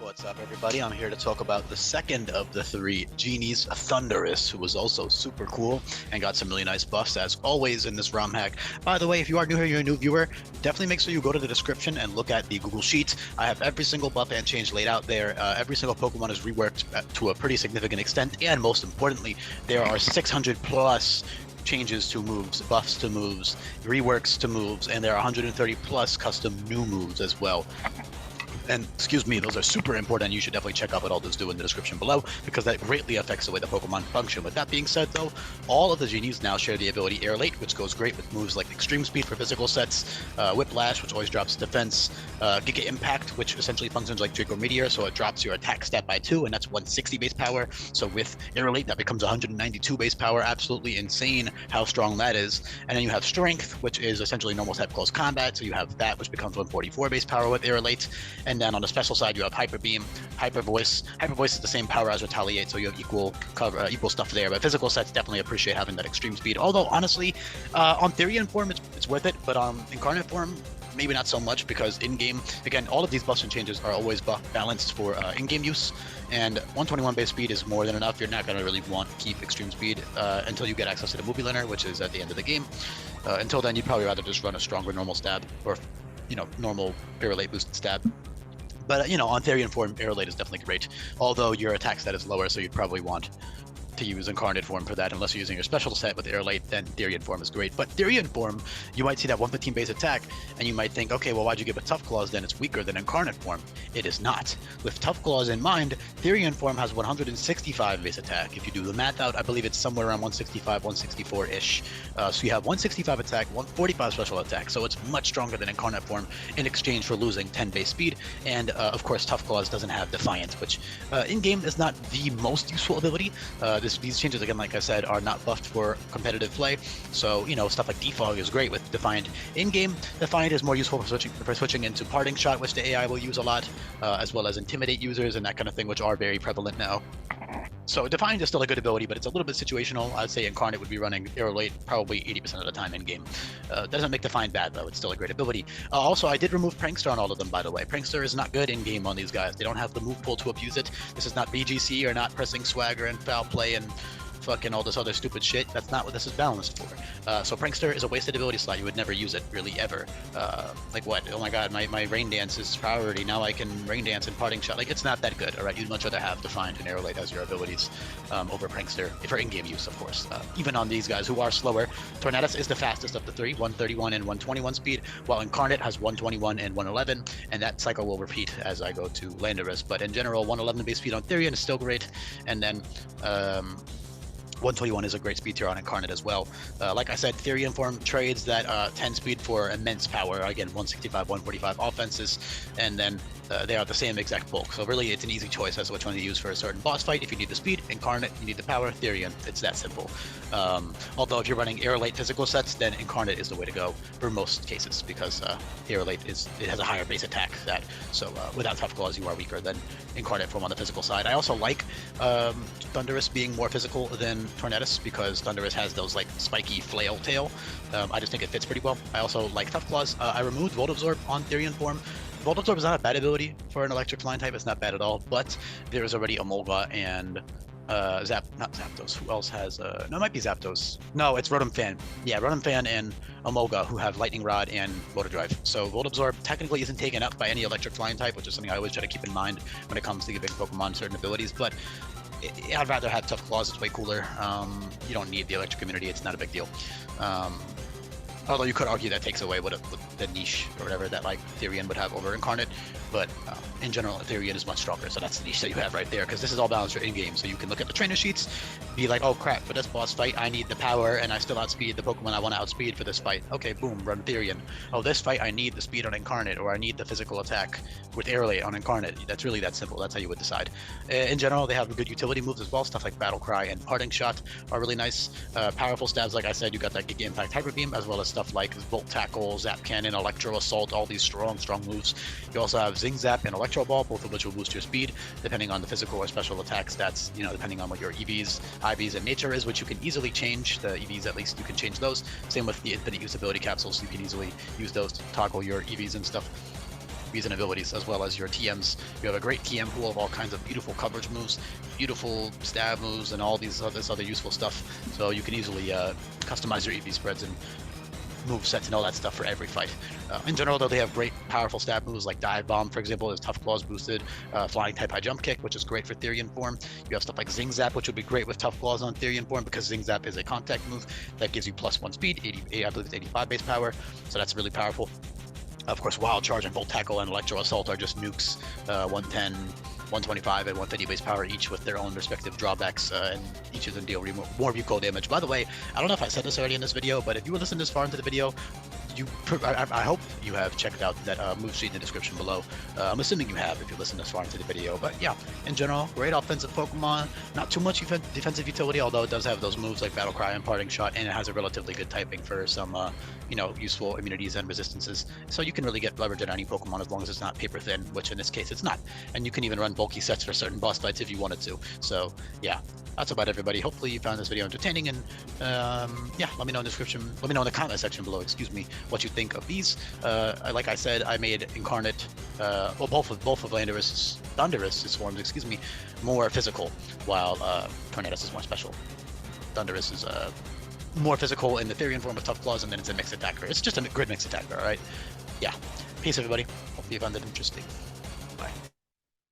What's up, everybody? I'm here to talk about the second of the three genies, Thundurus, who was also super cool and got some really nice buffs, as always, in this ROM hack. By the way, if you are new here, you're a new viewer, definitely make sure you go to the description and look at the Google Sheets. I have every single buff and change laid out there. Every single Pokemon is reworked to a pretty significant extent, and most importantly, there are 600 plus changes to moves, buffs to moves, reworks to moves, and there are 130 plus custom new moves as well. And excuse me, those are super important. You should definitely check out what all those do in the description below, because that greatly affects the way the Pokemon function. With that being said, though, all of the genies now share the ability Air Late, which goes great with moves like Extreme Speed for physical sets, Whiplash, which always drops defense, Giga Impact, which essentially functions like Draco Meteor, so it drops your attack stat by 2, and that's 160 base power. So with Air Late, that becomes 192 base power. Absolutely insane how strong that is. And then you have Strength, which is essentially normal type close combat, so you have that, which becomes 144 base power with Air Late. And then on the special side, you have Hyper Beam, Hyper Voice. Hyper Voice is the same power as Retaliate, so you have equal cover, equal stuff there. But physical sets definitely appreciate having that extreme speed. Although honestly, on Therian form, it's worth it, but on Incarnate form, maybe not so much, because in-game, again, all of these buffs and changes are always balanced for in-game use, and 121 base speed is more than enough. You're not going to really want to keep extreme speed until you get access to the movie learner, which is at the end of the game. Until then, you'd probably rather just run a stronger normal stab, or normal Air Late boosted stab. But, on Therian form, Air Late is definitely great, although your attack stat is lower, so you'd probably want to use Incarnate form for that. Unless you're using your special set with Air Late, then Therian form is great. But Therian form, you might see that 115 base attack, and you might think, okay, well, why'd you give it Tough Claws? Then it's weaker than Incarnate form. It is not. With Tough Claws in mind, Therian form has 165 base attack. If you do the math out, I believe it's somewhere around 165, 164-ish. So you have 165 attack, 145 special attack, so it's much stronger than Incarnate form in exchange for losing 10 base speed. And of course, Tough Claws doesn't have Defiance, which in-game is not the most useful ability. These changes, again, like I said, are not buffed for competitive play. So, stuff like Defog is great with Defiant. In-game, Defiant is more useful for switching into Parting Shot, which the AI will use a lot, as well as Intimidate users and that kind of thing, which are very prevalent now. So Defiant is still a good ability, but it's a little bit situational. I'd say Incarnate would be running Air Late probably 80% of the time in-game. Doesn't make Defiant bad, though. It's still a great ability. Also, I did remove Prankster on all of them, by the way. Prankster is not good in-game on these guys. They don't have the move pool to abuse it. This is not BGC or not pressing Swagger and Foul Play and fucking all this other stupid shit. That's not what this is balanced for. So Prankster is a wasted ability slot. You would never use it, really, ever. Like what? Oh my god, my Rain Dance is priority. Now I can Rain Dance and Parting Shot. Like, it's not that good, alright? You'd much rather have Defiant and Air Late as your abilities over Prankster, for in-game use, of course. Even on these guys who are slower, Tornadus is the fastest of the three, 131 and 121 speed, while Incarnate has 121 and 111, and that cycle will repeat as I go to Landorus. But in general, 111 base speed on Therian is still great, and then 121 is a great speed tier on Incarnate as well. Like I said, Therian form trades that 10 speed for immense power. Again, 165, 145 offenses, and then they are the same exact bulk. So really, it's an easy choice as to which one to use for a certain boss fight. If you need the speed, Incarnate. You need the power, Therian. It's that simple. Although if you're running Air Late physical sets, then Incarnate is the way to go for most cases, because Air Late it has a higher base attack stat. So without Tough Claws, you are weaker than Incarnate form on the physical side. I also like Thundurus being more physical than Tornadus, because Thundurus has those like spiky flail tail. I just think it fits pretty well. I also like Tough Claws. I removed Volt Absorb on Therian form. Volt Absorb is not a bad ability for an electric flying type. It's not bad at all, but there is already Emolga and not Zapdos. Who else has no, it might be Zapdos. No, it's Rotom Fan. Yeah, Rotom Fan and Emolga, who have Lightning Rod and Motor Drive. So Volt Absorb technically isn't taken up by any electric flying type, which is something I always try to keep in mind when it comes to giving Pokemon certain abilities, but I'd rather have Tough Claws. It's way cooler. You don't need the electric immunity. It's not a big deal. Although you could argue that takes away what the niche or whatever that like Therian would have over Incarnate, but in general, Therian is much stronger, so that's the niche that you have right there, because this is all balanced for in-game, so you can look at the trainer sheets, be like, oh crap, for this boss fight, I need the power, and I still outspeed the Pokemon I want to outspeed for this fight. Okay, boom, run Therian. Oh, this fight, I need the speed on Incarnate, or I need the physical attack with Air Late on Incarnate. That's really that simple. That's how you would decide. In general, they have good utility moves as well. Stuff like Battle Cry and Parting Shot are really nice. Powerful stabs, like I said, you got that Giga Impact Hyper Beam, as well as stuff like Volt Tackle, Zap Cannon, Electro Assault, all these strong moves. You also have Zing Zap and Electro Ball, both of which will boost your speed, depending on the physical or special attack stats, depending on what your EVs, IVs, and nature is, which you can easily change. The EVs, at least, you can change those. Same with the infinite use ability capsules, you can easily use those to toggle your EVs and stuff. EVs and abilities, as well as your TMs. You have a great TM pool of all kinds of beautiful coverage moves, beautiful stab moves, and all this other useful stuff. So you can easily customize your EV spreads and move sets and all that stuff for every fight. In general, though, they have great, powerful stab moves like Dive Bomb, for example, is Tough Claws boosted, Flying type High Jump Kick, which is great for Therian form. You have stuff like Zing Zap, which would be great with Tough Claws on Therian form because Zing Zap is a contact move that gives you +1 speed, I believe it's 85 base power, so that's really powerful. Of course, Wild Charge and Volt Tackle and Electro Assault are just nukes, 110, 125 and 150 base power each with their own respective drawbacks, and each of them deal more recoil damage. By the way, I don't know if I said this already in this video, but if you were listening this far into the video, I hope you have checked out that move sheet in the description below. I'm assuming you have if you listen this far into the video. But yeah, in general, great offensive Pokemon. Not too much defensive utility, although it does have those moves like Battle Cry and Parting Shot, and it has a relatively good typing for some, useful immunities and resistances. So you can really get leverage at any Pokemon as long as it's not paper thin, which in this case it's not. And you can even run bulky sets for certain boss fights if you wanted to. So yeah, that's about everybody. Hopefully you found this video entertaining, and yeah, let me know in the description, let me know in the comment section below, what you think of these. Like I said, I made Incarnate, both of Thundurus' forms, more physical, while Tornadus is more special. Thundurus is more physical in the Therian form with Tough Claws, and then it's a mixed attacker. It's just a grid mixed attacker, alright? Yeah. Peace, everybody. Hopefully you found it interesting.